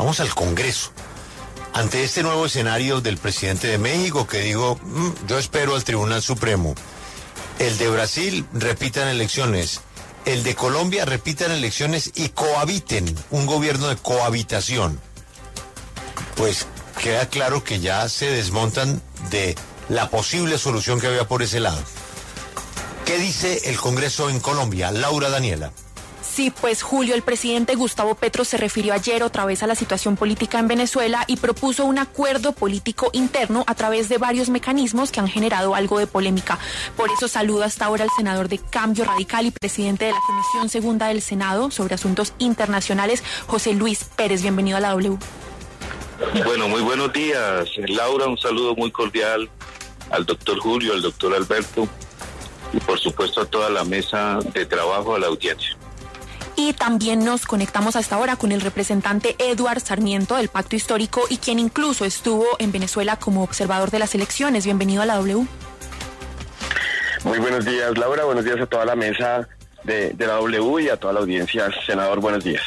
Vamos al Congreso. Ante este nuevo escenario del presidente de México, que digo, yo espero al Tribunal Supremo, el de Brasil repitan elecciones, el de Colombia repitan elecciones y cohabiten, un gobierno de cohabitación, pues queda claro que ya se desmontan de la posible solución que había por ese lado. ¿Qué dice el Congreso en Colombia? Laura Daniela. Sí, pues Julio, el presidente Gustavo Petro se refirió ayer otra vez a la situación política en Venezuela y propuso un acuerdo político interno a través de varios mecanismos que han generado algo de polémica. Por eso saludo hasta ahora al senador de Cambio Radical y presidente de la Comisión Segunda del Senado sobre Asuntos Internacionales, José Luis Pérez. Bienvenido a la W. Bueno, muy buenos días, Laura. Un saludo muy cordial al doctor Julio, al doctor Alberto y por supuesto a toda la mesa de trabajo, a la audiencia. Y también nos conectamos hasta ahora con el representante Eduard Sarmiento del Pacto Histórico y quien incluso estuvo en Venezuela como observador de las elecciones. Bienvenido a la W. Muy buenos días, Laura. Buenos días a toda la mesa de la W y a toda la audiencia. Senador, buenos días.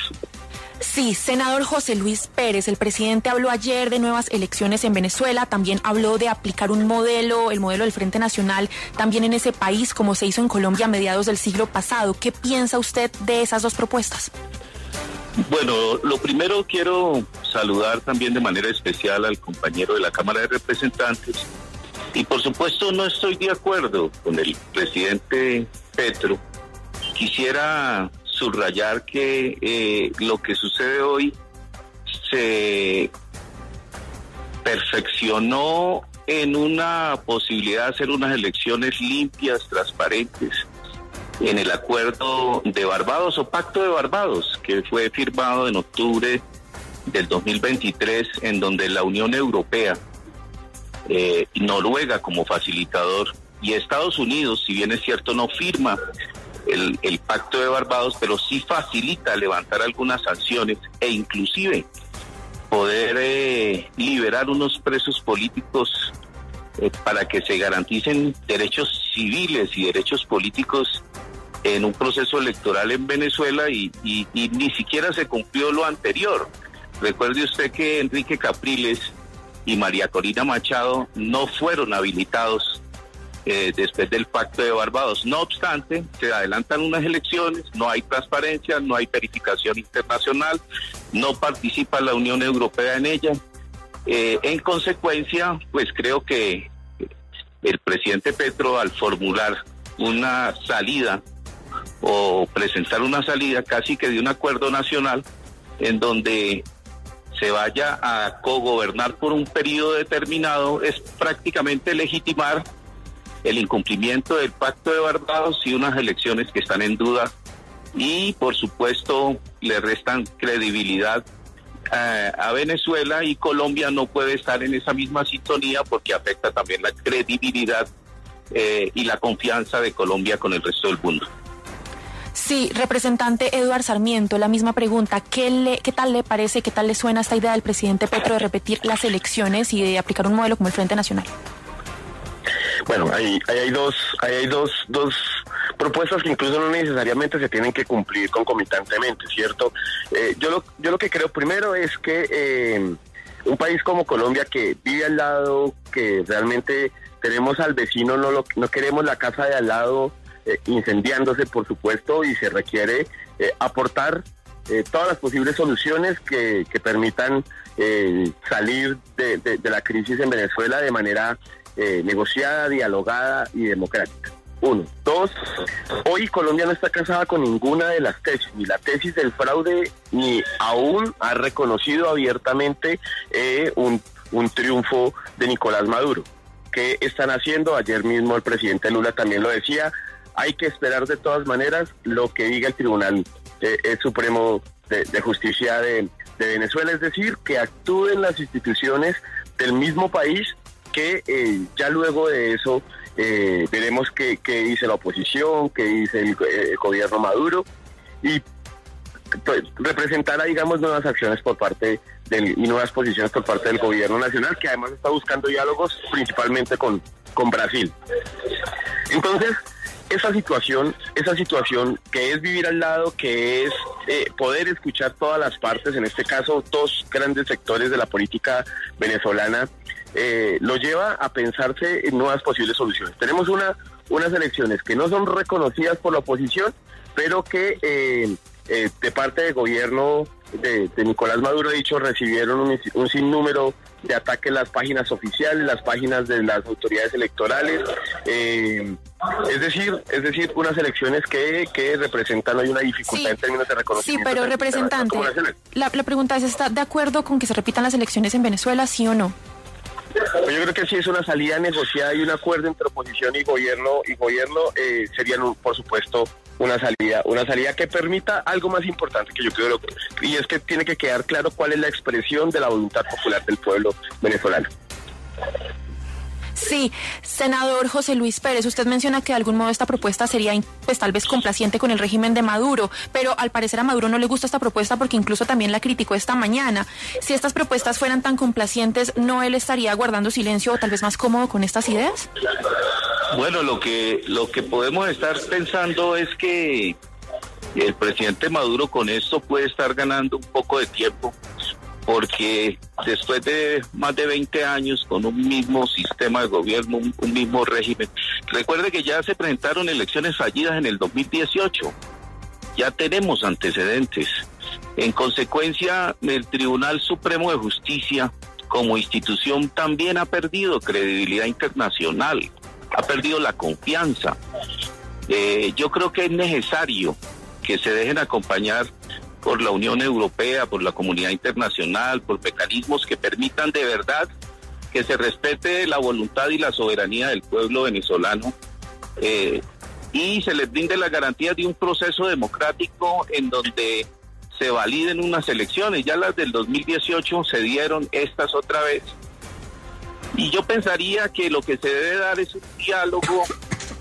Sí, senador José Luis Pérez, el presidente habló ayer de nuevas elecciones en Venezuela, también habló de aplicar un modelo, el modelo del Frente Nacional, también en ese país, como se hizo en Colombia a mediados del siglo pasado. ¿Qué piensa usted de esas dos propuestas? Bueno, lo primero quiero saludar también de manera especial al compañero de la Cámara de Representantes y por supuesto no estoy de acuerdo con el presidente Petro. Quisiera subrayar que lo que sucede hoy se perfeccionó en una posibilidad de hacer unas elecciones limpias, transparentes, en el acuerdo de Barbados o Pacto de Barbados, que fue firmado en octubre del 2023, en donde la Unión Europea, Noruega como facilitador y Estados Unidos, si bien es cierto, no firma el Pacto de Barbados, pero sí facilita levantar algunas sanciones e inclusive poder liberar unos presos políticos para que se garanticen derechos civiles y derechos políticos en un proceso electoral en Venezuela y ni siquiera se cumplió lo anterior. Recuerde usted que Enrique Capriles y María Corina Machado no fueron habilitados después del Pacto de Barbados. No obstante, se adelantan unas elecciones, no hay transparencia, no hay verificación internacional, no participa la Unión Europea en ella. En consecuencia, pues creo que el presidente Petro, al formular una salida o presentar una salida casi que de un acuerdo nacional en donde se vaya a cogobernar por un periodo determinado, es prácticamente legitimar el incumplimiento del Pacto de Barbados y unas elecciones que están en duda y por supuesto le restan credibilidad a Venezuela, y Colombia no puede estar en esa misma sintonía porque afecta también la credibilidad y la confianza de Colombia con el resto del mundo. Sí, representante Eduard Sarmiento, la misma pregunta. ¿Qué tal le parece, qué tal le suena esta idea del presidente Petro de repetir las elecciones y de aplicar un modelo como el Frente Nacional? Bueno, ahí hay dos propuestas que incluso no necesariamente se tienen que cumplir concomitantemente, ¿cierto? Yo lo que creo primero es que un país como Colombia, que vive al lado, que realmente tenemos al vecino, no queremos la casa de al lado incendiándose, por supuesto, y se requiere aportar todas las posibles soluciones que permitan salir de la crisis en Venezuela de manera negociada, dialogada y democrática. 1. 2. Hoy Colombia no está casada con ninguna de las tesis, ni la tesis del fraude, ni aún ha reconocido abiertamente un triunfo de Nicolás Maduro. ¿Qué están haciendo? Ayer mismo el presidente Lula también lo decía, hay que esperar de todas maneras lo que diga el Tribunal Supremo de Justicia de Venezuela, es decir, que actúen las instituciones del mismo país, que ya luego de eso veremos qué dice la oposición, qué dice el gobierno Maduro, y pues, representará, digamos, nuevas acciones por parte y nuevas posiciones por parte del gobierno nacional, que además está buscando diálogos principalmente con Brasil. Entonces, esa situación que es vivir al lado, que es poder escuchar todas las partes, en este caso dos grandes sectores de la política venezolana, lo lleva a pensarse en nuevas posibles soluciones. Tenemos unas elecciones que no son reconocidas por la oposición, pero que de parte del gobierno de Nicolás Maduro, dicho, recibieron un sinnúmero de ataques en las páginas oficiales, las páginas de las autoridades electorales, es decir, unas elecciones que representan hoy una dificultad en términos de reconocimiento. Sí, pero representante, la pregunta es, ¿está de acuerdo con que se repitan las elecciones en Venezuela, sí o no? Yo creo que sí es una salida negociada y un acuerdo entre oposición y gobierno serían, por supuesto, una salida que permita algo más importante que yo creo, y es que tiene que quedar claro cuál es la expresión de la voluntad popular del pueblo venezolano. Sí, senador José Luis Pérez, usted menciona que de algún modo esta propuesta sería pues tal vez complaciente con el régimen de Maduro, pero al parecer a Maduro no le gusta esta propuesta porque incluso también la criticó esta mañana. Si estas propuestas fueran tan complacientes, ¿no él estaría guardando silencio o tal vez más cómodo con estas ideas? Bueno, lo que podemos estar pensando es que el presidente Maduro con esto puede estar ganando un poco de tiempo, porque después de más de 20 años con un mismo sistema de gobierno, un mismo régimen, recuerde que ya se presentaron elecciones fallidas en el 2018, ya tenemos antecedentes. En consecuencia, el Tribunal Supremo de Justicia como institución también ha perdido credibilidad internacional, ha perdido la confianza. Yo creo que es necesario que se dejen acompañar por la Unión Europea, por la comunidad internacional, por mecanismos que permitan de verdad que se respete la voluntad y la soberanía del pueblo venezolano y se les brinde la garantía de un proceso democrático en donde se validen unas elecciones. Ya las del 2018 se dieron, estas otra vez. Y yo pensaría que lo que se debe dar es un diálogo,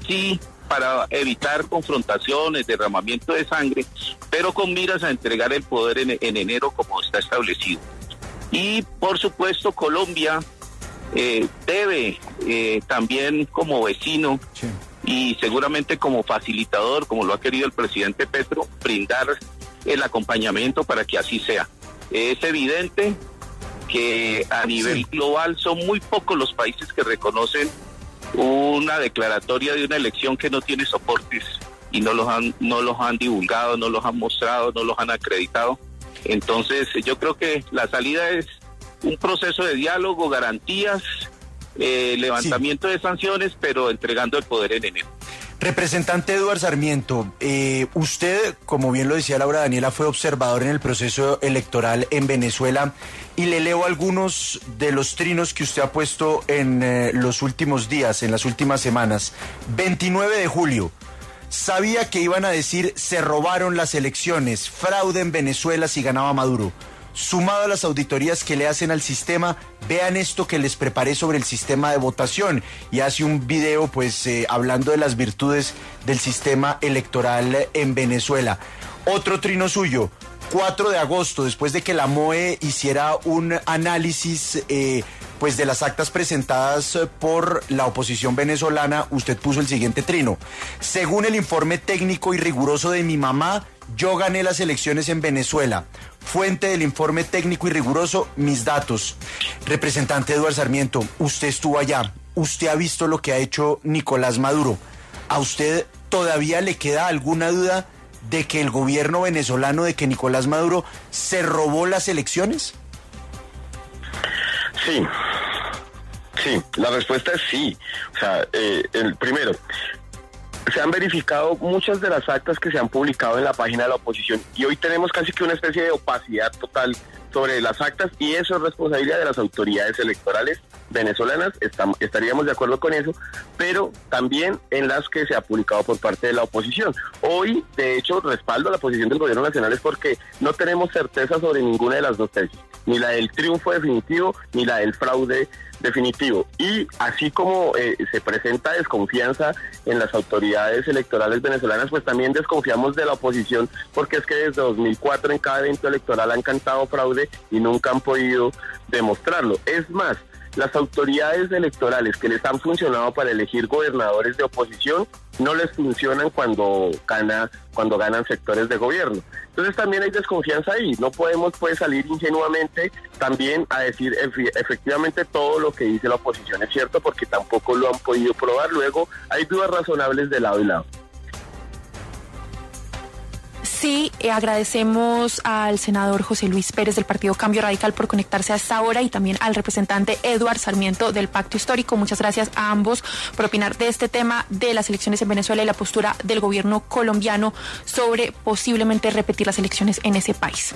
sí, para evitar confrontaciones, derramamiento de sangre, pero con miras a entregar el poder en enero como está establecido. Y por supuesto Colombia debe también como vecino y seguramente como facilitador, como lo ha querido el presidente Petro, brindar el acompañamiento para que así sea. Es evidente que a nivel global son muy pocos los países que reconocen una declaratoria de una elección que no tiene soportes y no los han divulgado, no los han mostrado, no los han acreditado. Entonces yo creo que la salida es un proceso de diálogo, garantías, levantamiento de sanciones, pero entregando el poder en enero. Representante Eduardo Sarmiento, usted, como bien lo decía Laura Daniela, fue observador en el proceso electoral en Venezuela y le leo algunos de los trinos que usted ha puesto en los últimos días, en las últimas semanas. 29 de julio, sabía que iban a decir se robaron las elecciones, fraude en Venezuela si ganaba Maduro. Sumado a las auditorías que le hacen al sistema, vean esto que les preparé sobre el sistema de votación, y hace un video pues hablando de las virtudes del sistema electoral en Venezuela. Otro trino suyo, 4 de agosto, después de que la MOE hiciera un análisis pues de las actas presentadas por la oposición venezolana, usted puso el siguiente trino: según el informe técnico y riguroso de mi mamá, yo gané las elecciones en Venezuela. Fuente del informe técnico y riguroso, mis datos. Representante Eduardo Sarmiento, usted estuvo allá, usted ha visto lo que ha hecho Nicolás Maduro. ¿A usted todavía le queda alguna duda de que el gobierno venezolano, de que Nicolás Maduro se robó las elecciones? Sí, la respuesta es sí. O sea, el primero, se han verificado muchas de las actas que se han publicado en la página de la oposición y hoy tenemos casi que una especie de opacidad total sobre las actas, y eso es responsabilidad de las autoridades electorales venezolanas, estaríamos de acuerdo con eso, pero también en las que se ha publicado por parte de la oposición. Hoy, de hecho, respaldo a la posición del gobierno nacional es porque no tenemos certeza sobre ninguna de las dos tesis, ni la del triunfo definitivo, ni la del fraude definitivo. Y así como se presenta desconfianza en las autoridades electorales venezolanas, pues también desconfiamos de la oposición, porque es que desde 2004 en cada evento electoral han cantado fraude y nunca han podido demostrarlo. Es más, las autoridades electorales que les han funcionado para elegir gobernadores de oposición no les funcionan cuando ganan sectores de gobierno. Entonces también hay desconfianza ahí, no podemos pues salir ingenuamente también a decir efectivamente todo lo que dice la oposición es cierto, porque tampoco lo han podido probar. Luego hay dudas razonables de lado y lado. Sí, agradecemos al senador José Luis Pérez del Partido Cambio Radical por conectarse a esta hora y también al representante Eduard Sarmiento del Pacto Histórico. Muchas gracias a ambos por opinar de este tema de las elecciones en Venezuela y la postura del gobierno colombiano sobre posiblemente repetir las elecciones en ese país.